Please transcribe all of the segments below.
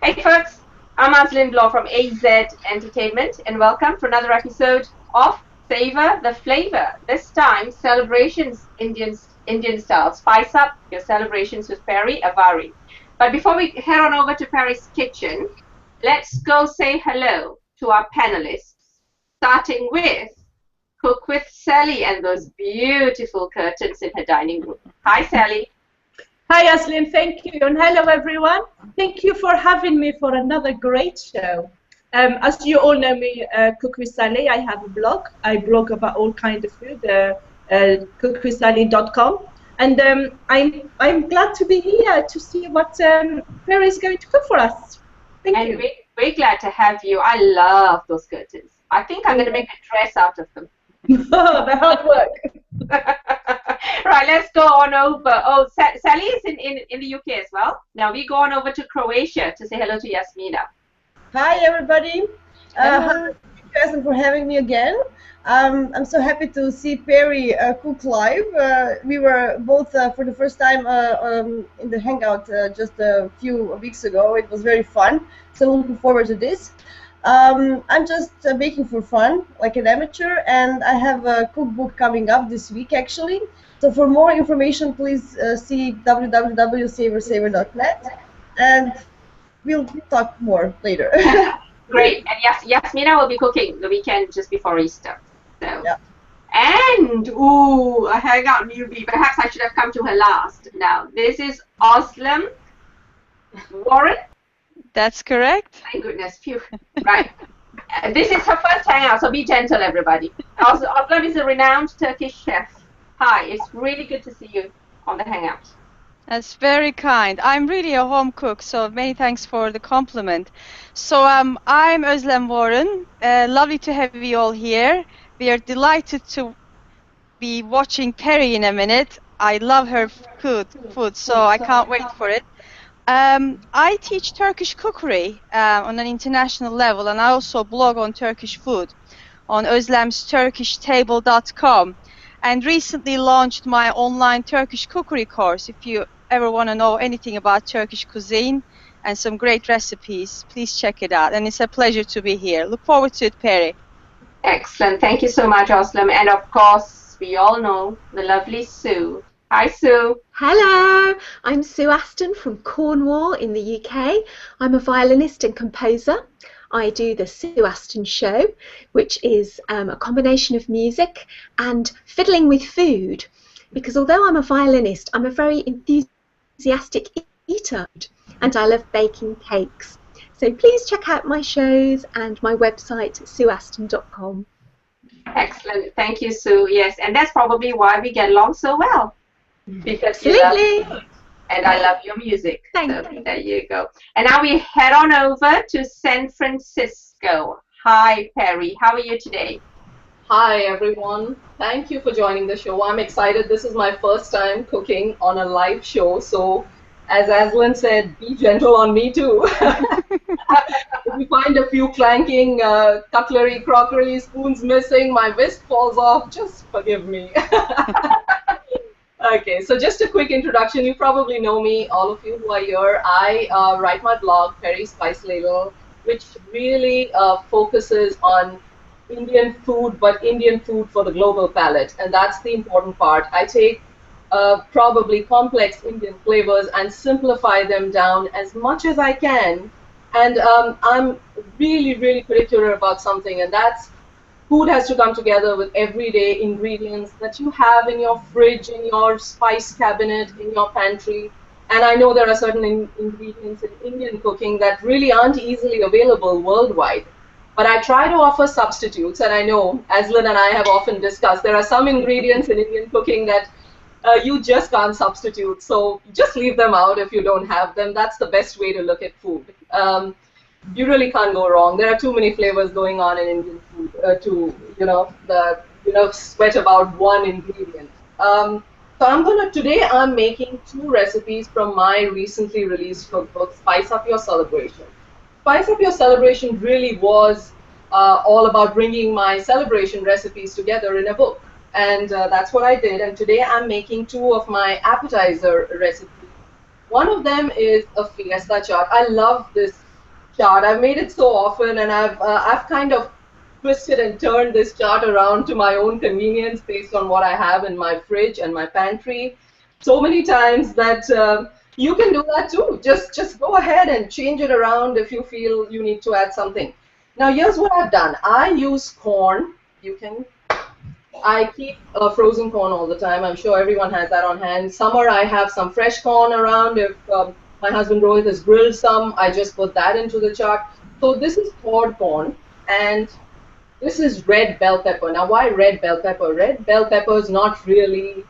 Hey folks, I'm Ozlem Warren from AZ Entertainment and welcome to another episode of Savour the Flavour. This time, celebrations Indian style. Spice up your celebrations with Peri, Avari. But before we head on over to Peri's kitchen, let's go say hello to our panelists, starting with Cook with Sally and those beautiful curtains in her dining room. Hi Sally. Hi Ozlem, thank you, and hello everyone. Thank you for having me for another great show. As you all know me, Cook with Sally, I have a blog. I blog about all kinds of food, cookwithsally.com. And I'm glad to be here to see what Peri is going to cook for us. Thank you. We're glad to have you. I love those curtains. I think I'm going to make a dress out of them. The hard work. Right, let's go on over. Oh, Sally is in the UK as well. Now we go on over to Croatia to say hello to Jasmina. Hi everybody. Thank you for having me again. I'm so happy to see Peri cook live. We were both for the first time in the hangout just a few weeks ago. It was very fun. So looking forward to this. I'm just baking for fun, like an amateur, and I have a cookbook coming up this week actually. So for more information, please see www.savour.net, and we'll talk more later. Great. And yes, Jasmina will be cooking the weekend just before Easter. So. Yeah. And, ooh, a hangout newbie. Perhaps I should have come to her last. Now, this is Ozlem Warren. That's correct. Thank goodness. Phew. Right. This is her first hangout, so be gentle, everybody. Ozlem is a renowned Turkish chef. Hi, it's really good to see you on the hangout. That's very kind. I'm really a home cook, so many thanks for the compliment. So I'm Ozlem Warren. Lovely to have you all here. We are delighted to be watching Peri in a minute. I love her food, so I can't wait for it. I teach Turkish cookery on an international level, and I also blog on Turkish food on ozlemsturkishtable.com, and recently launched my online Turkish cookery course. If you ever want to know anything about Turkish cuisine and some great recipes, please check it out. And it's a pleasure to be here. Look forward to it, Peri. Excellent. Thank you so much, Ozlem. And of course, we all know the lovely Sue. Hi, Sue. Hello, I'm Sue Aston from Cornwall in the UK. I'm a violinist and composer. I do the Sue Aston Show, which is a combination of music and fiddling with food. Because although I'm a violinist, I'm a very enthusiastic eater, and I love baking cakes. So please check out my shows and my website, sueaston.com. Excellent. Thank you, Sue. Yes, and that's probably why we get along so well. Because Absolutely. And I love your music. Thank so you. There you go. And now we head on over to San Francisco. Hi, Peri. How are you today? Hi, everyone. Thank you for joining the show. I'm excited. This is my first time cooking on a live show. So, as Ozlem said, be gentle on me too. If you find a few clanking cutlery, crockery, spoons missing, my whisk falls off, just forgive me. Okay, so just a quick introduction. You probably know me, all of you who are here. I write my blog, Peri Spice Ladle, which really focuses on Indian food, but Indian food for the global palate. And that's the important part. I take probably complex Indian flavors and simplify them down as much as I can. And I'm really, really particular about something, and that's food has to come together with everyday ingredients that you have in your fridge, in your spice cabinet, in your pantry. And I know there are certain ingredients in Indian cooking that really aren't easily available worldwide. But I try to offer substitutes, and I know Ozlem and I have often discussed there are some ingredients in Indian cooking that you just can't substitute. So just leave them out if you don't have them. That's the best way to look at food. You really can't go wrong. There are too many flavors going on in Indian food to sweat about one ingredient. So today I'm making two recipes from my recently released cookbook, Spice Up Your Celebration. Spice Up Your Celebration really was all about bringing my celebration recipes together in a book. And that's what I did. And today I'm making two of my appetizer recipes. One of them is a Fiesta Chaat. I love this chaat. I've made it so often, and I've kind of twisted and turned this chaat around to my own convenience based on what I have in my fridge and my pantry. So many times that you can do that too. Just go ahead and change it around if you feel you need to add something. Now here's what I've done. I use corn. I keep frozen corn all the time. I'm sure everyone has that on hand. Summer I have some fresh corn around. If my husband Rohit has grilled some, I just put that into the chaat. So this is thawed corn, and this is red bell pepper. Now why red bell pepper? Red bell pepper is not really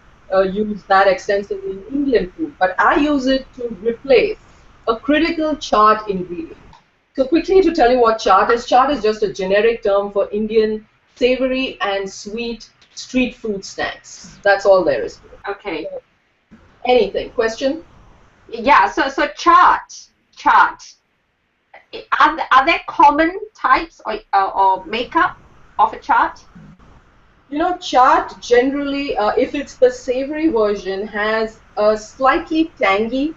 used that extensively in Indian food, but I use it to replace a critical chaat ingredient. So quickly to tell you what chaat is just a generic term for Indian savory and sweet street food snacks. That's all there is to it. Okay. Anything? Question? Yeah. So chaat. Are there common types or makeup of a chaat? You know, chaat generally, if it's the savory version, has a slightly tangy.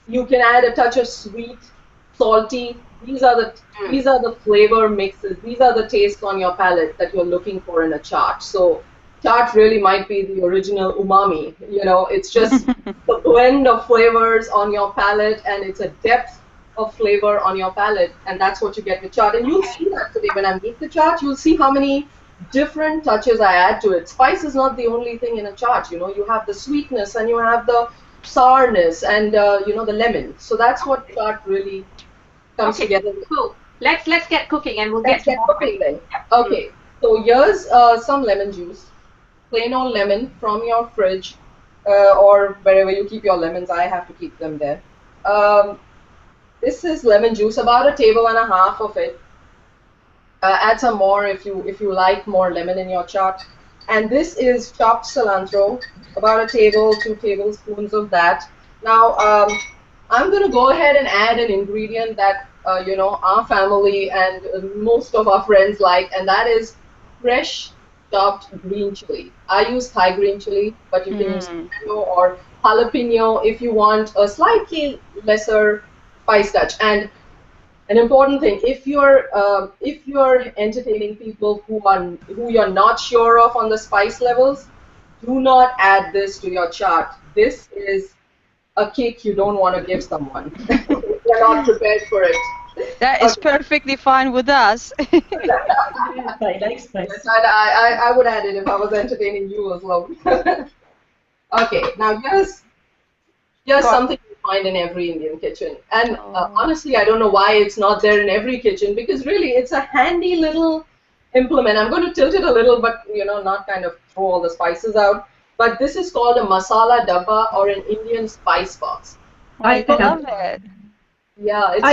You can add a touch of sweet, salty. These are the flavor mixes. These are the tastes on your palate that you're looking for in a chaat. So chaat really might be the original umami. You know, it's just the blend of flavors on your palate, and it's a depth of flavor on your palate, and that's what you get with chaat. And you'll see that today when I make the chaat. You'll see how many different touches I add to it. Spice is not the only thing in a chaat. You know, you have the sweetness and you have the sourness and you know, the lemon. So that's what chaat really comes together. Cool. Let's get cooking, and Let's get cooking then. Okay. So here's some lemon juice, plain old lemon from your fridge or wherever you keep your lemons. I have to keep them there. This is lemon juice, about 1.5 tablespoons of it. Add some more if you like more lemon in your chaat. And this is chopped cilantro, about 2 tablespoons of that. Now I'm going to go ahead and add an ingredient that you know, our family and most of our friends like, and that is fresh chopped green chili. I use Thai green chili, but you can use tomato or jalapeno if you want a slightly lesser spice touch. And an important thing, if you're entertaining people who you're not sure of on the spice levels, do not add this to your chaat. This is a cake you don't want to give someone. They're not prepared for it. That is perfectly fine with us. I like spice. Yes, I would add it if I was entertaining you as well. Okay, now here's something you find in every Indian kitchen. And honestly, I don't know why it's not there in every kitchen, because really it's a handy little implement. I'm going to tilt it a little, but you know, not kind of throw all the spices out. But this is called a masala dabba, or an Indian spice box. I love it. Yeah, it's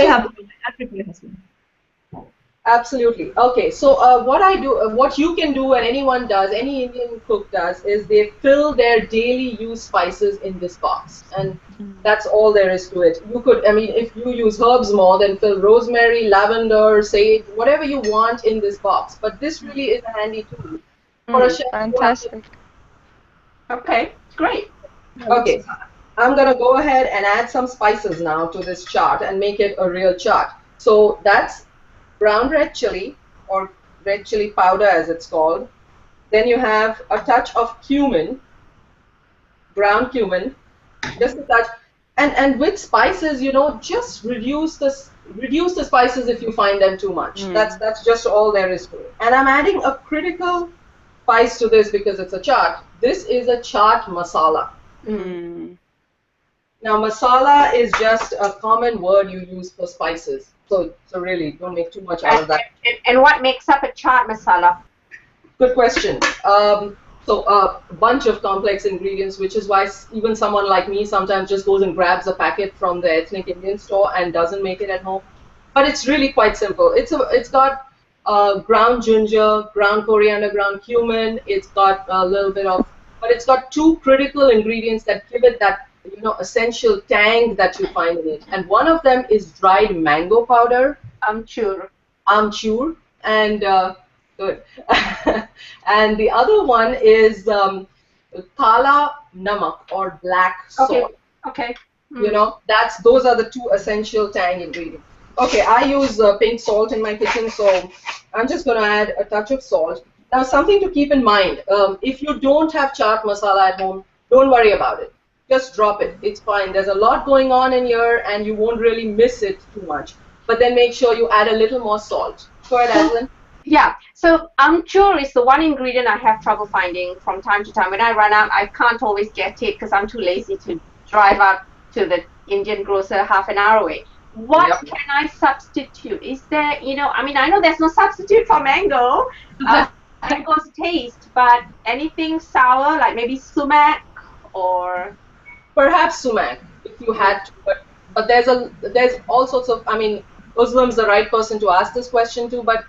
Everybody has one. Absolutely. Okay, so what you can do, and anyone does, any Indian cook does, is they fill their daily use spices in this box, and that's all there is to it. You could, I mean, if you use herbs more, then fill rosemary, lavender, sage, whatever you want in this box. But this really is a handy tool for a chef. Fantastic. Okay, great. Okay, I'm gonna go ahead and add some spices now to this chaat and make it a real chaat. So that's brown red chili, or red chili powder as it's called. Then you have a touch of cumin, ground cumin, just a touch. And with spices, you know, just reduce the spices if you find them too much. That's just all there is to it. And I'm adding a critical spice to this because it's a chaat. This is a chaat masala. Now masala is just a common word you use for spices. So really, don't make too much out of that. And what makes up a chaat masala? Good question. So a bunch of complex ingredients, which is why even someone like me sometimes just goes and grabs a packet from the ethnic Indian store and doesn't make it at home. But it's really quite simple. It's got ground ginger, ground coriander, ground cumin. It's got a little bit of, but it's got 2 critical ingredients that give it that, you know, essential tang that you find in it. And one of them is dried mango powder. Amchur. And good. And the other one is kala namak, or black salt. Okay. You know, those are the 2 essential tang ingredients. Okay, I use pink salt in my kitchen, so I'm just going to add a touch of salt. Now, something to keep in mind, if you don't have chaat masala at home, don't worry about it. Just drop it. It's fine. There's a lot going on in here, and you won't really miss it too much. But then make sure you add a little more salt. Go ahead, Aslan. Yeah, so amchur is the one ingredient I have trouble finding from time to time. When I run out, I can't always get it because I'm too lazy to drive out to the Indian grocer half an hour away. What can I substitute? Is there, you know, I mean, I know there's no substitute for mango. Mango's taste, but anything sour, like maybe sumac or... Perhaps sumac, if you had to, but there's all sorts of, I mean, Ozlem's the right person to ask this question to, but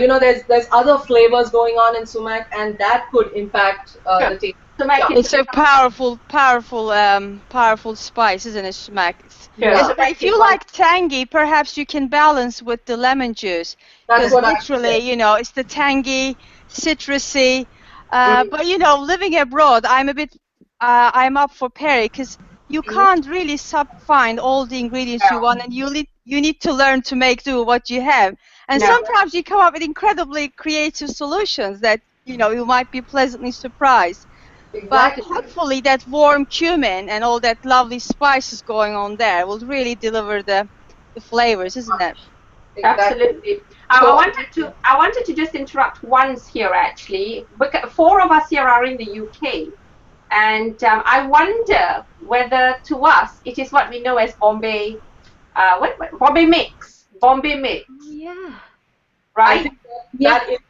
you know, there's other flavors going on in sumac, and that could impact the taste. Sumac It's a powerful spice, isn't it, sumac? Yeah. If you like tangy, perhaps you can balance with the lemon juice. That's what literally, you know, it's the tangy, citrusy. But you know, living abroad, I'm up for Peri because you can't really find all the ingredients you want, and you need to learn to make do what you have. And sometimes you come up with incredibly creative solutions that, you know, you might be pleasantly surprised. Exactly. But hopefully that warm cumin and all that lovely spices going on there will really deliver the flavors, isn't it? Exactly. Absolutely. I wanted to just interrupt once here actually. Because 4 of us here are in the UK, and I wonder whether to us it is what we know as Bombay, Bombay mix. Bombay mix. Yeah. Right. I think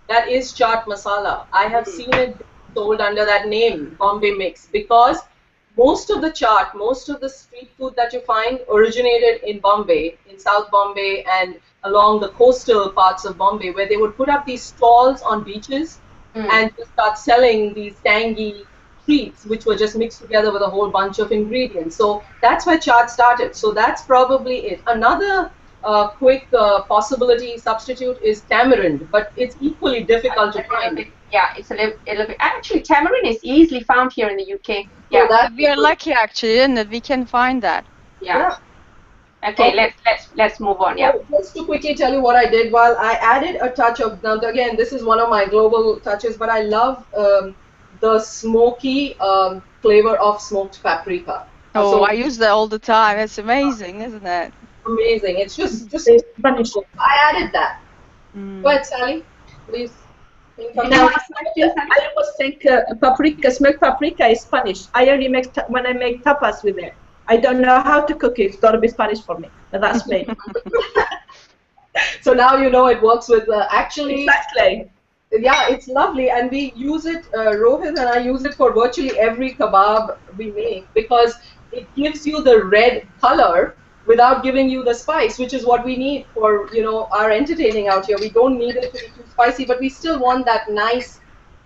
that is chaat masala. I have seen it sold under that name, Bombay mix, because most of the chaat, most of the street food that you find originated in Bombay, in South Bombay and along the coastal parts of Bombay, where they would put up these stalls on beaches and just start selling these tangy treats, which were just mixed together with a whole bunch of ingredients. So that's where chaat started. So that's probably it. Another quick possibility substitute is tamarind, but it's equally difficult to find. Yeah, it's a little bit. Actually, tamarind is easily found here in the UK. Yeah, so we are lucky actually, isn't it? We can find that. Yeah. Okay, let's move on. Yeah. Just to quickly tell you what I did, while I added a touch of, now again, this is one of my global touches, but I love the smoky flavor of smoked paprika. Oh, so, I use that all the time. It's amazing, isn't it? Amazing. It's just Spanish. I added that. Go ahead, Sally, please. I always think paprika, smoked paprika is Spanish. I only make when I make tapas with it. I don't know how to cook it. It's got to be Spanish for me, but that's me. So now you know it works with actually. Exactly. Yeah, it's lovely, and we use it. Rohit and I use it for virtually every kebab we make because it gives you the red color without giving you the spice, which is what we need for, you know, our entertaining out here. We don't need it to be too spicy, but we still want that nice,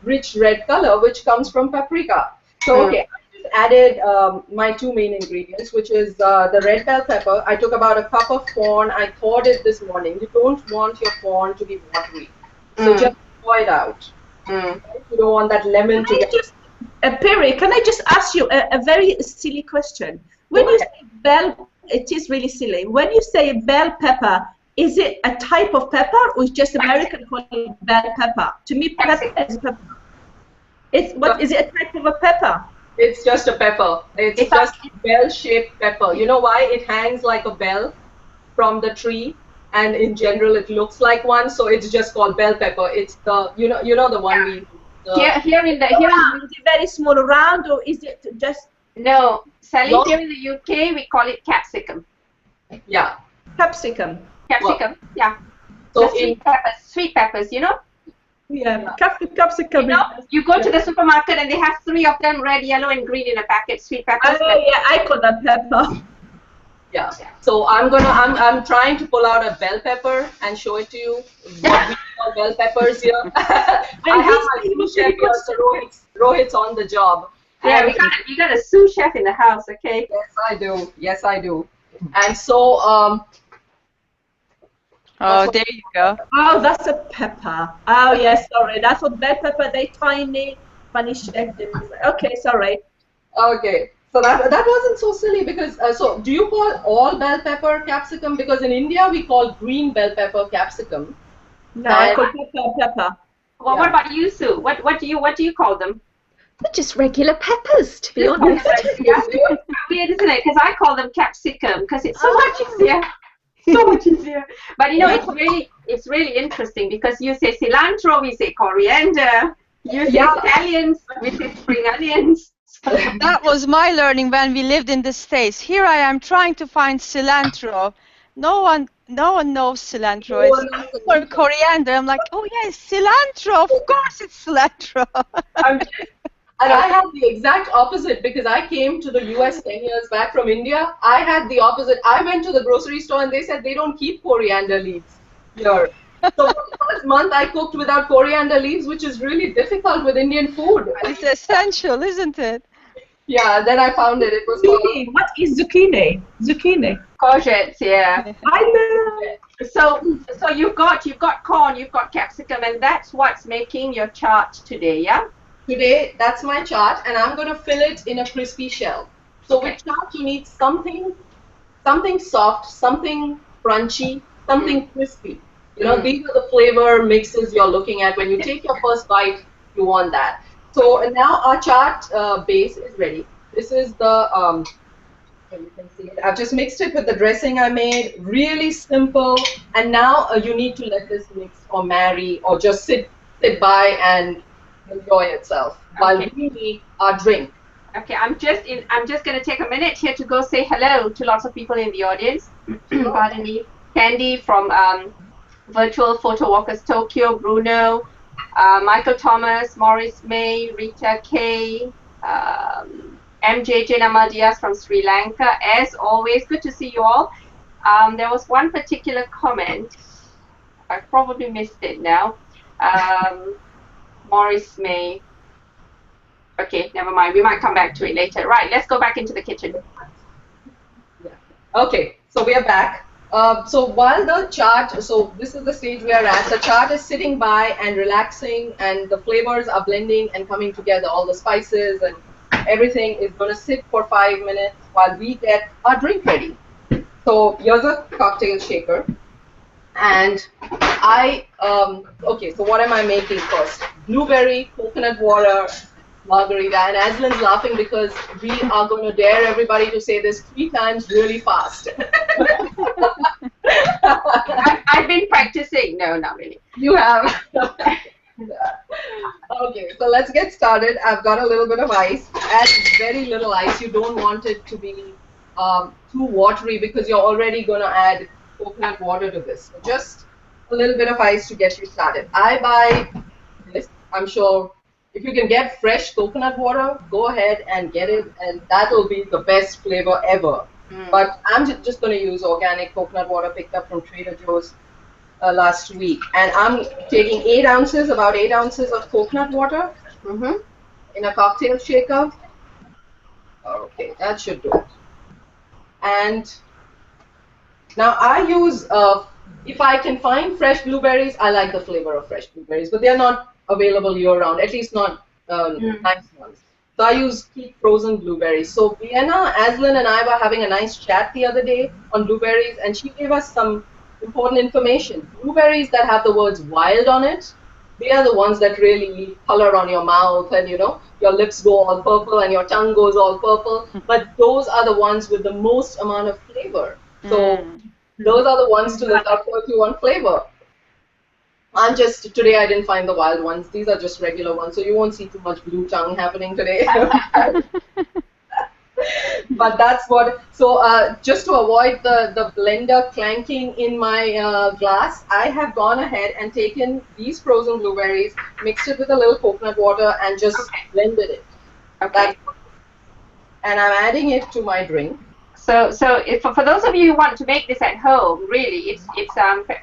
rich red color, which comes from paprika. So, okay, I just added my 2 main ingredients, which is the red bell pepper. I took about a cup of corn. I thawed it this morning. You don't want your corn to be watery, so just thaw it out. Right? You don't want that lemon to get... Peri, can I just ask you a very silly question? When you say bell, it is really silly. When you say bell pepper, is it a type of pepper or is just American called bell pepper? To me, pepper is pepper. Is it a type of a pepper? It's just a pepper. It's just a bell-shaped pepper. You know why? It hangs like a bell from the tree, and in general, it looks like one. So it's just called bell pepper. It's the you know the one we. Here in is it very small round or is it just? No, Sally, here in the UK, we call it capsicum. Yeah. Capsicum. Capsicum, yeah. So sweet peppers, you know? Yeah, capsicum. You know, you go to the supermarket and they have 3 of them, red, yellow, and green in a packet, sweet peppers. Oh, yeah, I call that pepper. Yeah. So I'm trying to pull out a bell pepper and show it to you. What we call bell peppers here. I have my sous chef here, so Rohit's on the job. Yeah, we got a sous chef in the house, okay? Yes, I do. Yes, I do. And so, oh, there you go. Oh, that's a pepper. Oh, yes, sorry. That's what bell pepper, they tiny, Spanish. Okay, sorry. Okay. So that wasn't so silly because, so do you call all bell pepper capsicum? Because in India we call green bell pepper capsicum. No, I call pepper. Well, what about you, Sue? What do you call them? They're just regular peppers, to be honest. Weird, isn't it? Because I call them capsicum because it's so much easier. So much easier. But you know, it's really interesting because you say cilantro, we say coriander. You say scallions, we say spring onions. That was my learning when we lived in the States. Here I am trying to find cilantro. No one knows cilantro. It's for coriander. I'm like, oh yes, cilantro. Of course it's cilantro. And I had the exact opposite because I came to the US 10 years back from India. I had the opposite. I went to the grocery store and they said they don't keep coriander leaves here. So for the first month I cooked without coriander leaves, which is really difficult with Indian food. It's essential, isn't it? Yeah, then I found it. It was Zucchini. What is zucchini? Zucchini. Courgettes, yeah. I know. So you've got corn, you've got capsicum, and that's what's making your chaat today, yeah? Today, that's my chaat, and I'm going to fill it in a crispy shell. So with chaat, you need something soft, something crunchy, something crispy. You know, these are the flavor mixes you're looking at. When you take your first bite, you want that. So now our chaat base is ready. This is the, you can see it. I've just mixed it with the dressing I made. Really simple. And now you need to let this mix or marry or just sit by and enjoy itself while we make our drink. Okay, I'm just going to take a minute here to go say hello to lots of people in the audience. Pardon me. Candy from Virtual Photo Walkers Tokyo, Bruno, Michael Thomas, Maurice May, Rita K, MJ Jena Diaz from Sri Lanka. As always, good to see you all. There was one particular comment. I probably missed it now. Maurice May. Okay, never mind. We might come back to it later. Right, let's go back into the kitchen. Yeah. Okay, so we are back. So while the chaat, so this is the stage we are at. The chaat is sitting by and relaxing, and the flavors are blending and coming together. All the spices and everything is going to sit for 5 minutes while we get our drink ready. So here's a cocktail shaker. And okay, so what am I making first? Blueberry, coconut water, Margarita. And Aslan's laughing because we are going to dare everybody to say this 3 times really fast. I've been practicing. No, not really. You have. Okay, so let's get started. I've got a little bit of ice. Add very little ice. You don't want it to be too watery because you're already going to add coconut water to this. So just a little bit of ice to get you started. I buy this. I'm sure if you can get fresh coconut water, go ahead and get it, and that'll be the best flavor ever. But I'm just going to use organic coconut water picked up from Trader Joe's last week. And I'm taking 8 ounces, about 8 ounces of coconut water in a cocktail shaker. Okay, that should do it. And now I use, if I can find fresh blueberries, I like the flavor of fresh blueberries, but they're not available year-round, at least not nice ones. So I use keep frozen blueberries. So Vienna, Aslan and I were having a nice chat the other day on blueberries, and she gave us some important information. Blueberries that have the words wild on it, they are the ones that really leave color on your mouth, and you know, your lips go all purple and your tongue goes all purple, but those are the ones with the most amount of flavor. So those are the ones to look out for if you want flavor. Today I didn't find the wild ones. These are just regular ones, so you won't see too much blue tongue happening today. But that's what, so just to avoid the blender clanking in my glass, I have gone ahead and taken these frozen blueberries, mixed it with a little coconut water, and just blended it. Okay. And I'm adding it to my drink. So if, for those of you who want to make this at home, really, it's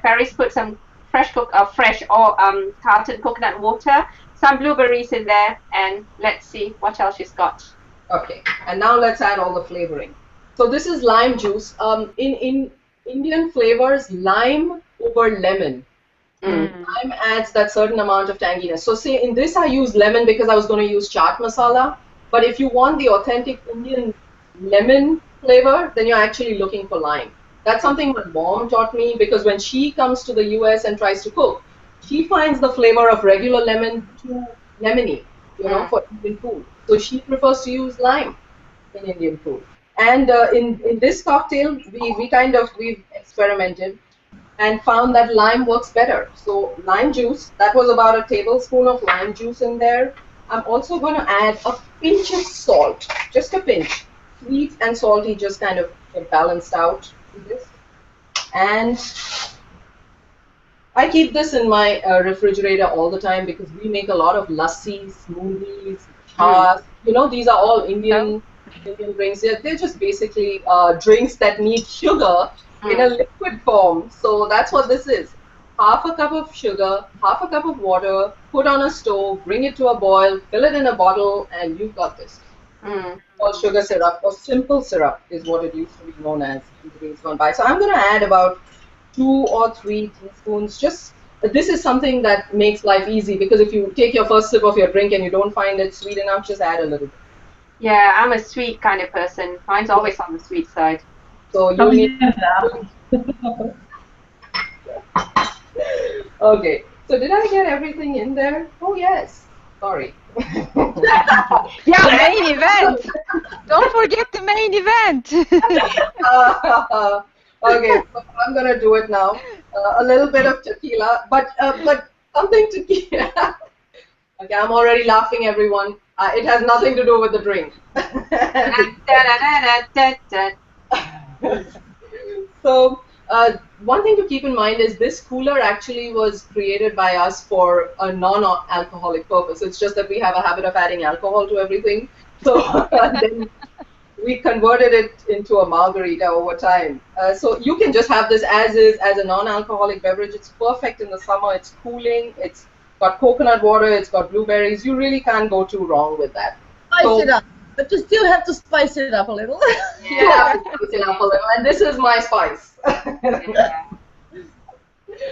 Peri's put some fresh carton coconut water, some blueberries in there, and let's see what else she's got. Okay, and now let's add all the flavoring. So this is lime juice. In Indian flavors, lime over lemon. Lime adds that certain amount of tanginess. So say in this I use lemon because I was going to use chaat masala. But if you want the authentic Indian lemon flavor, then you're actually looking for lime. That's something my mom taught me, because when she comes to the US and tries to cook, she finds the flavor of regular lemon too lemony, you know, for Indian food. So she prefers to use lime in Indian food. And in this cocktail, we've experimented and found that lime works better. So lime juice, that was about a tablespoon of lime juice in there. I'm also going to add a pinch of salt, just a pinch. Sweet and salty just kind of get balanced out with this. And I keep this in my refrigerator all the time because we make a lot of lassis, smoothies, chas. You know, these are all Indian drinks. They're just basically drinks that need sugar in a liquid form. So that's what this is. Half a cup of sugar, half a cup of water, put on a stove, bring it to a boil, fill it in a bottle, and you've got this. Or sugar syrup, or simple syrup is what it used to be known as in the days gone by. So I'm going to add about 2 or 3 teaspoons. Just this is something that makes life easy, because if you take your first sip of your drink and you don't find it sweet enough, just add a little bit. Yeah, I'm a sweet kind of person. Mine's always on the sweet side. So you need. Okay. So did I get everything in there? Oh yes. Sorry. Yeah, main event. Don't forget the main event. Okay, so I'm gonna do it now. A little bit of tequila, but something tequila. Okay, I'm already laughing, everyone. It has nothing to do with the drink. So one thing to keep in mind is this cooler actually was created by us for a non-alcoholic purpose. It's just that we have a habit of adding alcohol to everything. So then we converted it into a margarita over time. So you can just have this as is, as a non-alcoholic beverage. It's perfect in the summer. It's cooling. It's got coconut water. It's got blueberries. You really can't go too wrong with that. Spice it up. But you still have to spice it up a little. Yeah, spice it up a little. And this is my spice. Yeah.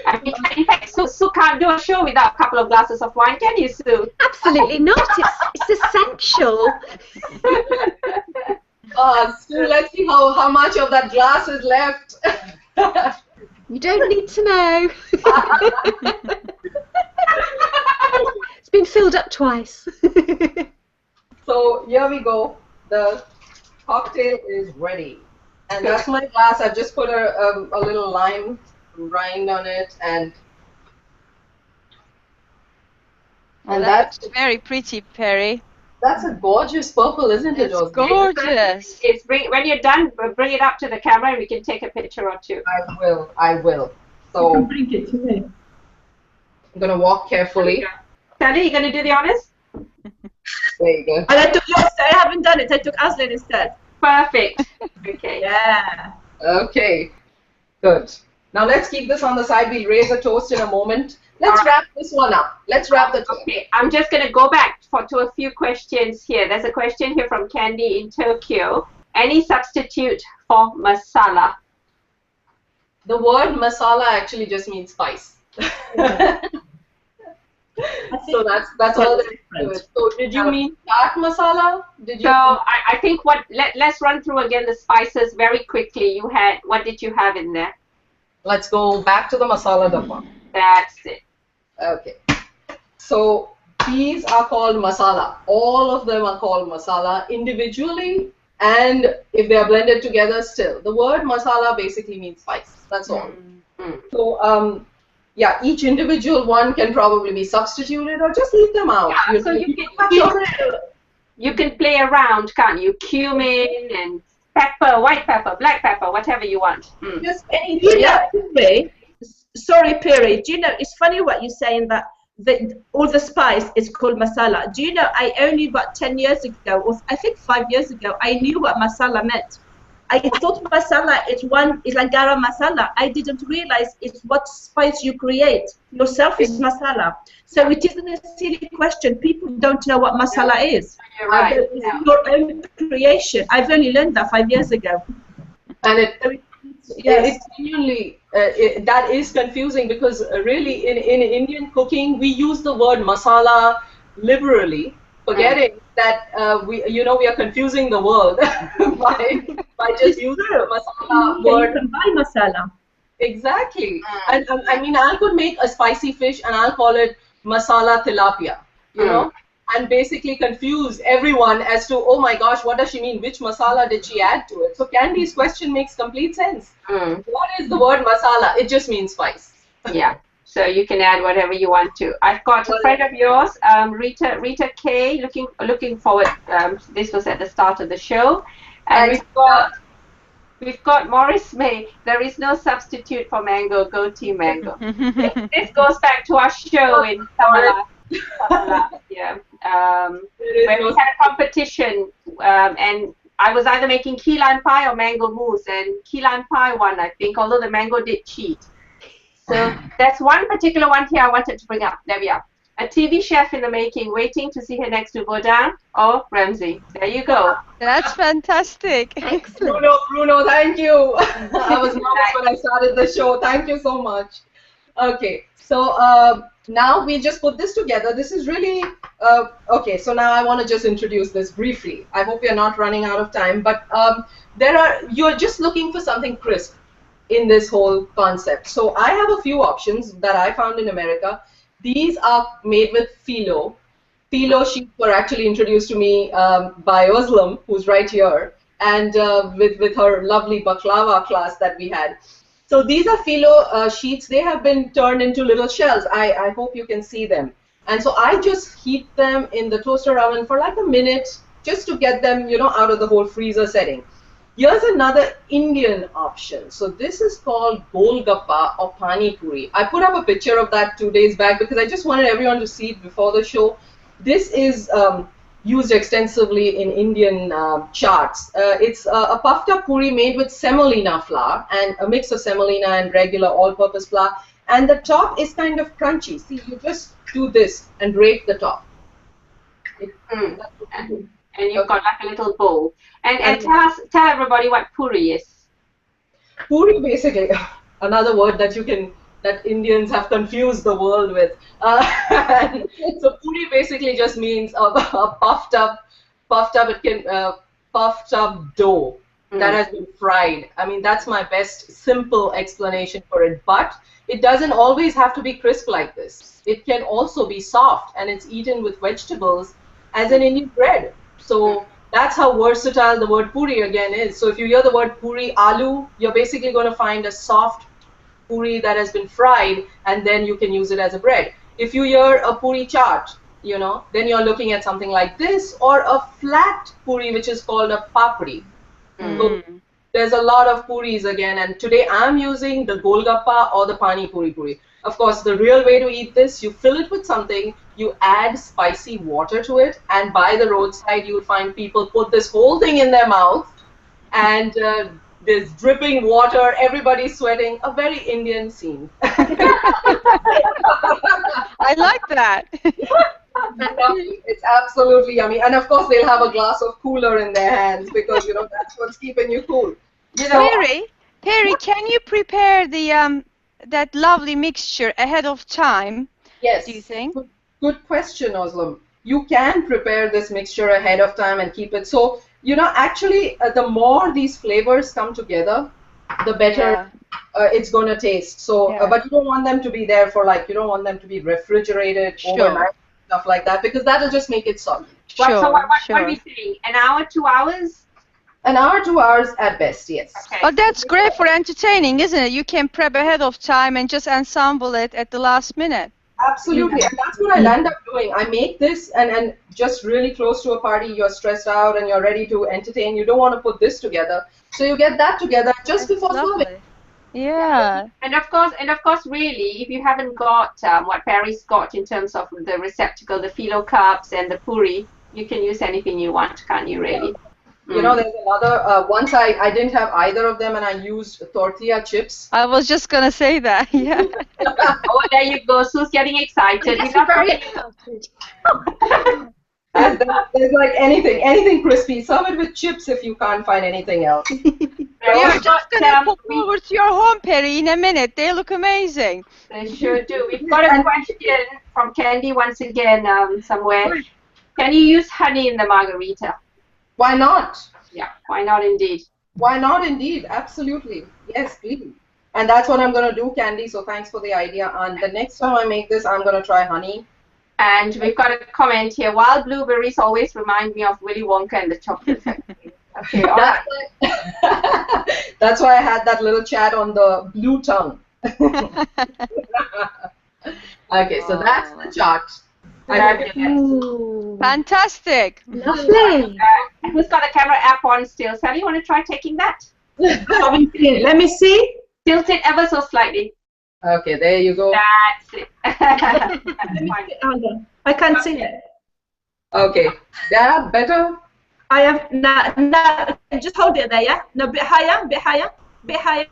I mean, in fact, Sue can't do a show without a couple of glasses of wine, can you, Sue? Absolutely not. It's essential. Sue, let's see how much of that glass is left. You don't need to know. It's been filled up twice. So here we go. The cocktail is ready. And that's my glass. I've just put a little lime rind on it, and that's very pretty, Peri. That's a gorgeous purple, isn't it? It's gorgeous. It's when you're done, bring it up to the camera and we can take a picture or two. I will. So You can bring it to me. I'm gonna walk carefully. Sandy, you gonna do the honors? There you go. And I took yours. I haven't done it. I took Ozlem instead. Perfect. Okay. Yeah. Okay. Good. Now let's keep this on the side. We'll raise a toast in a moment. Let's wrap this one up. Let's wrap the toast. Okay, I'm just going to go back to a few questions here. There's a question here from Candy in Tokyo. Any substitute for masala? The word masala actually just means spice. So that's all there is to it. So did you mean chaat masala? Did you? So I think let's run through again the spices very quickly. What did you have in there? Let's go back to the masala dabba. That's it. Okay. So these are called masala. All of them are called masala individually, and if they are blended together still. The word masala basically means spice. That's all. So yeah, each individual one can probably be substituted or just leave them out. Yeah, so you can play around, can't you? Cumin and pepper, white pepper, black pepper, whatever you want. Just You know, sorry, Peri. Do you know, it's funny what you're saying that all the spice is called masala. Do you know, I only about 10 years ago, or I think 5 years ago, I knew what masala meant. I thought masala is like garam masala. I didn't realize it's what spice you create. Yourself is masala. So it isn't a silly question. People don't know what masala is. You're right. It's your own creation. I've only learned that 5 years ago. And it's genuinely, that is confusing because really in Indian cooking, we use the word masala liberally, forgetting that we are confusing the world by just using the masala word. You can buy masala. Exactly. And I mean, I could make a spicy fish and I'll call it masala tilapia, you know, and basically confuse everyone as to, oh my gosh, what does she mean? Which masala did she add to it? So Candy's question makes complete sense. What is the word masala? It just means spice. Yeah. So you can add whatever you want to. I've got a friend of yours, Rita K. Looking forward. This was at the start of the show, and we've got Morris May. There is no substitute for mango. Go team mango. This goes back to our show in Tamala. Yeah. Where we had a competition, and I was either making key lime pie or mango mousse, and key lime pie won, I think, although the mango did cheat. So that's one particular one here I wanted to bring up. There we are. A TV chef in the making, waiting to see her next to Baudin or Ramsay. There you go. That's fantastic. Excellent. Bruno, thank you. I was nervous when I started the show. Thank you so much. Okay, so now we just put this together. This is really, okay, so now I want to just introduce this briefly. I hope we are not running out of time, but you're just looking for something crisp in this whole concept. So I have a few options that I found in America. These are made with phyllo. Phyllo sheets were actually introduced to me by Ozlem, who's right here, and with her lovely baklava class that we had. So these are phyllo sheets. They have been turned into little shells. I hope you can see them. And so I just heat them in the toaster oven for like a minute just to get them, you know, out of the whole freezer setting. Here's another Indian option. So this is called golgappa or pani puri. I put up a picture of that 2 days back because I just wanted everyone to see it before the show. This is used extensively in Indian chaats. It's a puffed up puri made with semolina flour and a mix of semolina and regular all-purpose flour. And the top is kind of crunchy. See, you just do this and break the top. And you've got like a little bowl. And tell everybody what puri is. Puri, basically, another word that Indians have confused the world with. So puri basically just means a puffed up dough that has been fried. I mean, that's my best simple explanation for it. But it doesn't always have to be crisp like this. It can also be soft, and it's eaten with vegetables as an Indian bread. So that's how versatile the word puri again is. So if you hear the word puri aloo, you're basically going to find a soft puri that has been fried, and then you can use it as a bread. If you hear a puri chaat, you know, then you're looking at something like this, or a flat puri, which is called a papri. So there's a lot of puris again, and today I'm using the golgappa or the pani puri. Of course, the real way to eat this, you fill it with something, you add spicy water to it, and by the roadside you'll find people put this whole thing in their mouth, and there's dripping water, everybody's sweating, a very Indian scene. I like that. It's absolutely yummy, and of course they'll have a glass of cooler in their hands because, you know, that's what's keeping you cool. You know, Peri, can you prepare the that lovely mixture ahead of time? Yes. Do you think? Good question, Ozlem. You can prepare this mixture ahead of time and keep it. So, you know, actually, the more these flavors come together, the better it's going to taste. So, but you don't want them to be there for you don't want them to be refrigerated overnight, stuff like that, because that'll just make it soggy. So what are we saying? An hour, 2 hours? An hour, 2 hours at best, yes. Okay. Oh, that's great for entertaining, isn't it? You can prep ahead of time and just ensemble it at the last minute. Absolutely, and that's what I end up doing. I make this, and just really close to a party, you're stressed out and you're ready to entertain. You don't want to put this together, so you get that together just before serving. Yeah. And of course, really, if you haven't got what Peri's got in terms of the receptacle, the phyllo cups and the puri, you can use anything you want, can't you? Really. You know, there's another, once I didn't have either of them and I used tortilla chips. I was just going to say that, yeah. Oh, there you go. Sue's getting excited. Yes, very excited. There's like anything crispy. Serve it with chips if you can't find anything else. We're just going to pop over to your home, Peri, in a minute. They look amazing. They sure do. We've got a question from Candy once again somewhere. Can you use honey in the margarita? Why not? Yeah, why not indeed? Why not indeed? Absolutely. Yes, please. And that's what I'm going to do, Candy. So thanks for the idea. And the next time I make this, I'm going to try honey. And we've got a comment here. Wild blueberries always remind me of Willy Wonka and the Chocolate Factory. Okay, all right. That's why I had that little chat on the blue tongue. Okay, so that's the chart. Fantastic. Lovely. Who's got the camera app on still? Sally, you want to try taking that? Let me see. Tilt it ever so slightly. Okay, there you go. That's it. I can't see it. Okay, yeah, better. I have no. Just hold it there, yeah. No, bit higher, bit higher, bit higher.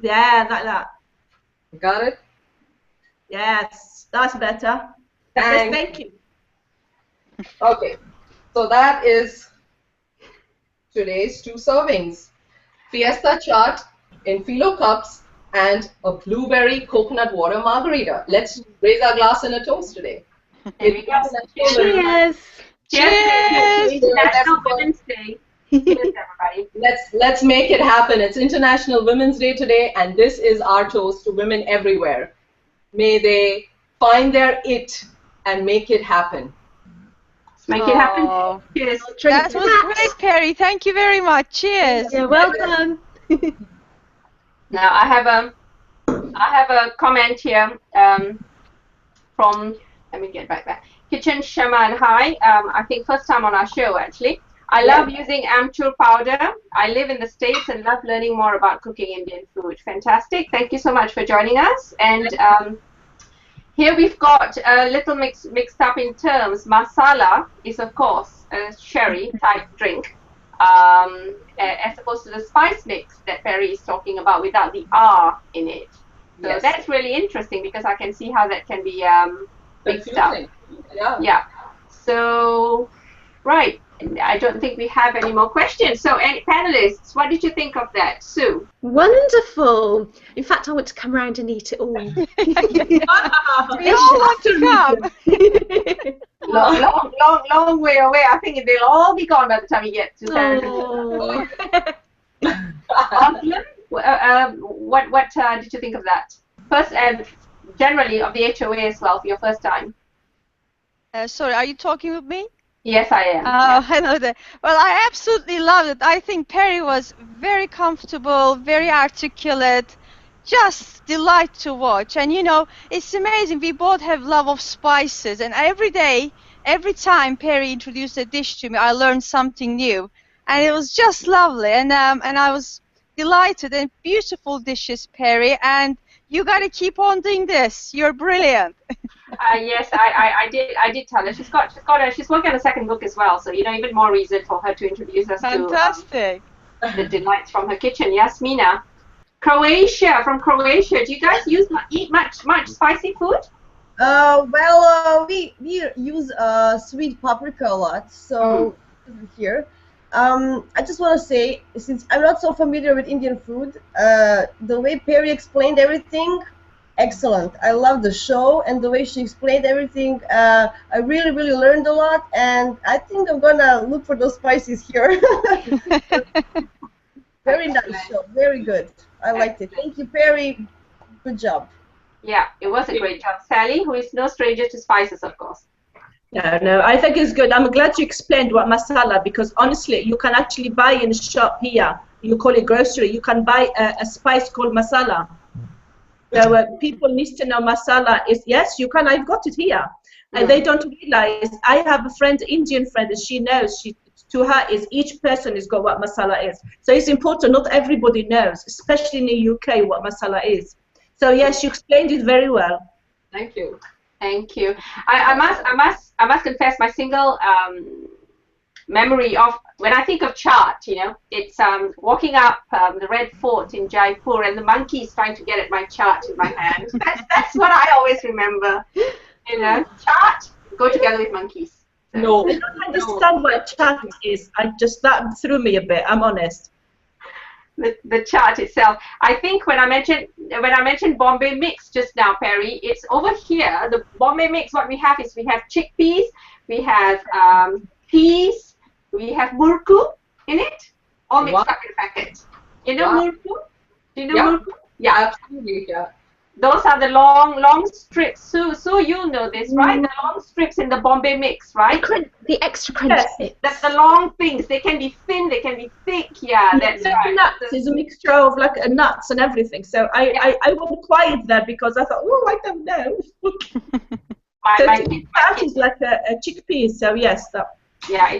Yeah, like that. Got it. Yes, that's better. Thanks. Yes, thank you. Okay, so that is today's 2 servings: Fiesta Chaat in phyllo cups and a blueberry coconut water margarita. Let's raise our glass in a toast today. Here we go. Cheers. Cheers. International Women's Day. Cheers, everybody. Let's make it happen. It's International Women's Day today, and this is our toast to women everywhere. May they find their it and make it happen. Let's make it happen. Cheers. That was great, Peri. Thank you very much. Cheers. You're welcome. Now I have a comment here from, let me get back there. Kitchen Shaman. Hi. I think first time on our show actually. I love using amchur powder. I live in the States and love learning more about cooking Indian food. Fantastic. Thank you so much for joining us. And here we've got a little mixed up in terms. Masala is of course a sherry type drink, as opposed to the spice mix that Peri is talking about without the R in it. So Yes. that's really interesting because I can see how that can be mixed up. Yeah. Yeah. So, right. I don't think we have any more questions. So, any panelists, what did you think of that, Sue? Wonderful. In fact, I want to come round and eat it all. We all want to come. Long way away. I think they'll all be gone by the time you get to San Oh. Ozlem, what did you think of that? First, and generally of the HOA as well for your first time. Sorry, are you talking with me? Yes, I am. Oh, hello there. Well, I absolutely loved it. I think Peri was very comfortable, very articulate, just delight to watch. And you know, it's amazing. We both have love of spices, and every time Peri introduced a dish to me, I learned something new, and it was just lovely. And I was delighted. And beautiful dishes, Peri. And you got to keep on doing this. You're brilliant. Yes, I did tell her. She's working on a second book as well, so you know, even more reason for her to introduce us Fantastic. to the delights from her kitchen. Jasmina, from Croatia. Do you guys eat much spicy food? Well, we use sweet paprika a lot, so here. I just want to say, since I'm not so familiar with Indian food, the way Peri explained everything, excellent. I love the show and the way she explained everything. I really learned a lot, and I think I'm gonna look for those spices here. Very nice show, very good. I liked it. Thank you, Peri. Good job. Yeah, it was a great job. Sally, who is no stranger to spices, of course. No, I think it's good. I'm glad you explained what masala, because honestly, you can actually buy in the shop here. You call it grocery. You can buy a spice called masala. So people need to know masala is, yes, you can. I've got it here. And they don't realize. I have a friend, Indian friend, and she knows. To her, is each person has got what masala is. So it's important. Not everybody knows, especially in the UK, what masala is. So yes, you explained it very well. Thank you. Thank you. I must confess, my single memory of when I think of chaat, you know, it's walking up the Red Fort in Jaipur and the monkeys trying to get at my chaat in my hand. That's what I always remember. You know, chaat go together with monkeys. So. No. I don't understand what chaat is. That threw me a bit. I'm honest. The chaat itself. I think when I mentioned Bombay mix just now, Peri, it's over here. The Bombay mix. What we have is we have chickpeas, we have peas, we have murku in it, all mixed up in packets. You know murku? Do you know murku? Yeah, absolutely. Yeah. Those are the long strips. So you know this, right? The long strips in the Bombay mix, right? The extra crunchy bits. That's the long things. They can be thin, they can be thick. Yeah, that's right. Nuts is a mixture of like nuts and everything. So I went quiet there because I thought, oh, I don't know. That is like a chickpea. So yes. Yeah,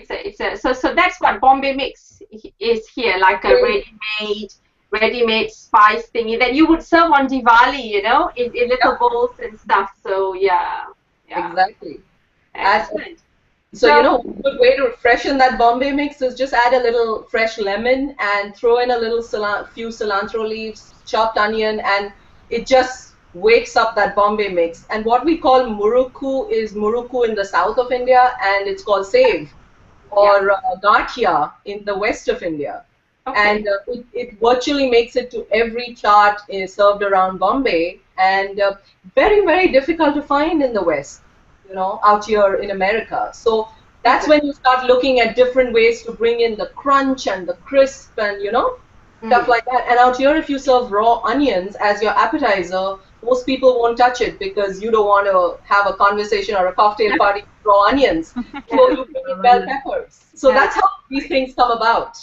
so that's what Bombay mix is here, like a ready-made spice thingy that you would serve on Diwali, you know, in little bowls and stuff. So yeah. Exactly. Excellent. So you know, a good way to freshen that Bombay mix is just add a little fresh lemon and throw in a little few cilantro leaves, chopped onion, and it just wakes up that Bombay mix. And what we call murukku is murukku in the south of India, and it's called save or gatia in the west of India. Okay. And it virtually makes it to every chaat served around Bombay, and very, very difficult to find in the West, you know, out here in America. So that's when you start looking at different ways to bring in the crunch and the crisp and, you know, stuff like that. And out here, if you serve raw onions as your appetizer, most people won't touch it because you don't want to have a conversation or a cocktail party with raw onions. So you bring in bell peppers. So that's how these things come about.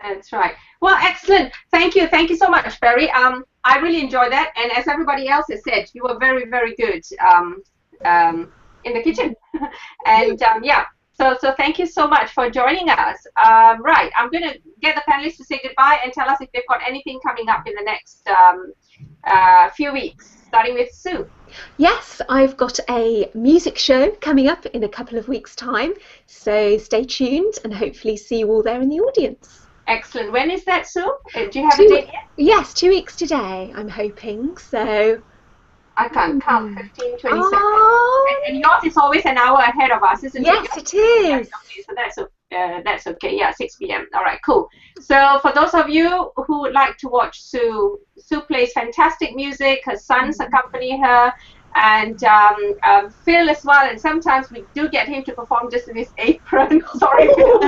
That's right. Well, excellent. Thank you so much, Peri. I really enjoyed that, and as everybody else has said, you were very, very good in the kitchen. And yeah, so thank you so much for joining us. Right, I'm going to get the panelists to say goodbye and tell us if they've got anything coming up in the next few weeks, starting with Sue. Yes, I've got a music show coming up in a couple of weeks' time, so stay tuned and hopefully see you all there in the audience. Excellent. When is that, Sue? Do you have a date yet? Yes, 2 weeks today, I'm hoping. So I can't count 15, 20 seconds. And yours is always an hour ahead of us, isn't it? Yes, it is. Okay, so that's okay. Yeah, 6 p.m. All right, cool. So for those of you who would like to watch Sue plays fantastic music. Her sons accompany her. And Phil as well, and sometimes we do get him to perform just in his apron. Sorry, Phil.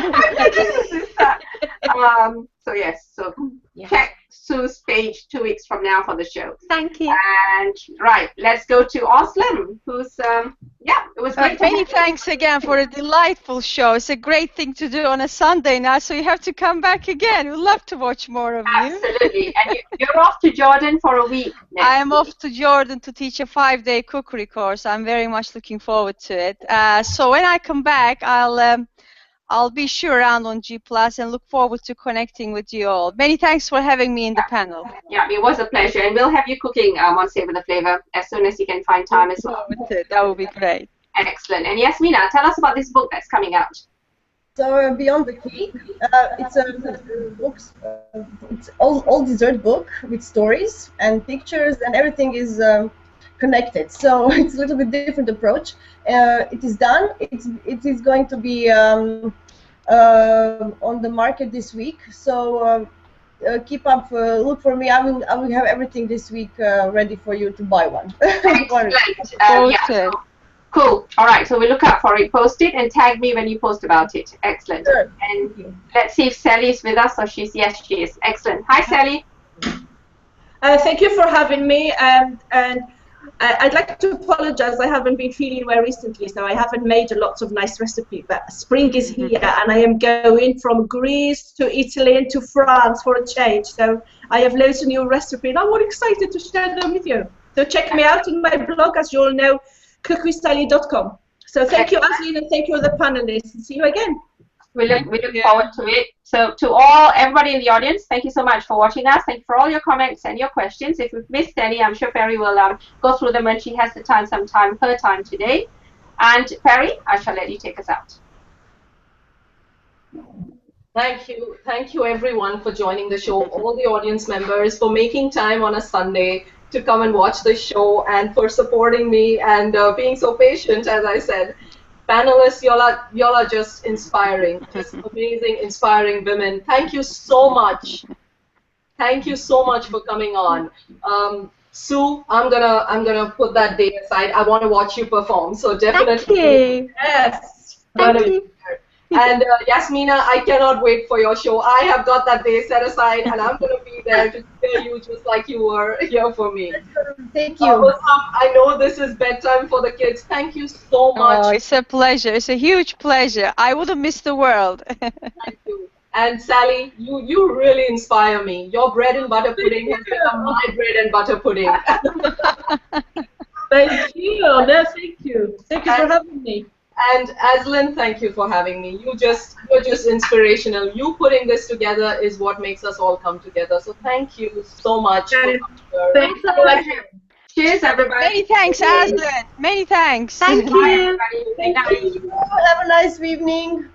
So yes, check Sue's page 2 weeks from now for the show. Thank you. And right, let's go to Ozlem, who's it was great. Many thanks again for a delightful show. It's a great thing to do on a Sunday now, so you have to come back again. We'd love to watch more of you. Absolutely. And you're off to Jordan for a week next I am off to Jordan to teach a 5-day cookery course. I'm very much looking forward to it. So when I come back, I'll be sure around on G+ and look forward to connecting with you all. Many thanks for having me in the panel. Yeah, it was a pleasure, and we'll have you cooking on Savour the Flavour as soon as you can find time as well. That would be great. Excellent. And Jasmina, tell us about this book that's coming out. So Beyond the Cake, it's a book. It's all dessert book with stories and pictures, and everything is connected. So it's a little bit different approach. It is done. It is going to be on the market this week. So keep up. Look for me. I will have everything this week ready for you to buy one. Excellent. Yeah. Cool. All right. So we look out for it. Post it and tag me when you post about it. Excellent. Sure. And let's see if Sally's with us, or yes, she is. Excellent. Hi, Sally. Thank you for having me. And I'd like to apologize. I haven't been feeling well recently, so I haven't made lots of nice recipes. But spring is here, and I am going from Greece to Italy and to France for a change. So I have loads of new recipes, and I'm all excited to share them with you. So check me out in my blog, as you all know, cookerysally.com. So thank you, Ashley, and thank you, the panelists. See you again. We look forward to it. So to everybody in the audience, thank you so much for watching us. Thank you for all your comments and your questions. If we've missed any, I'm sure Peri will go through them when she has the time, her time today. And Peri, I shall let you take us out. Thank you everyone for joining the show, all the audience members for making time on a Sunday to come and watch the show, and for supporting me and being so patient, as I said. Panelists, y'all are just inspiring, just amazing, inspiring women. Thank you so much. Thank you so much for coming on. Sue, I'm gonna put that day aside. I want to watch you perform. So definitely. Thank you. Yes. Thank you. And Jasmina, I cannot wait for your show. I have got that day set aside, and I'm going to be there to hear you just like you were here for me. Thank you. I know this is bedtime for the kids. Thank you so much. Oh, it's a pleasure. It's a huge pleasure. I wouldn't miss the world. Thank you. And Sally, you really inspire me. Your bread and butter pudding has become my bread and butter pudding. Thank you. No, thank you. Thank you for having me. And Ozlem, thank you for having me. You're just inspirational. You putting this together is what makes us all come together. So thank you so much. Thanks a lot. Cheers, everybody. Many thanks, Aston. Many thanks. Thank Bye, you. everybody. Thank you. Have a nice evening.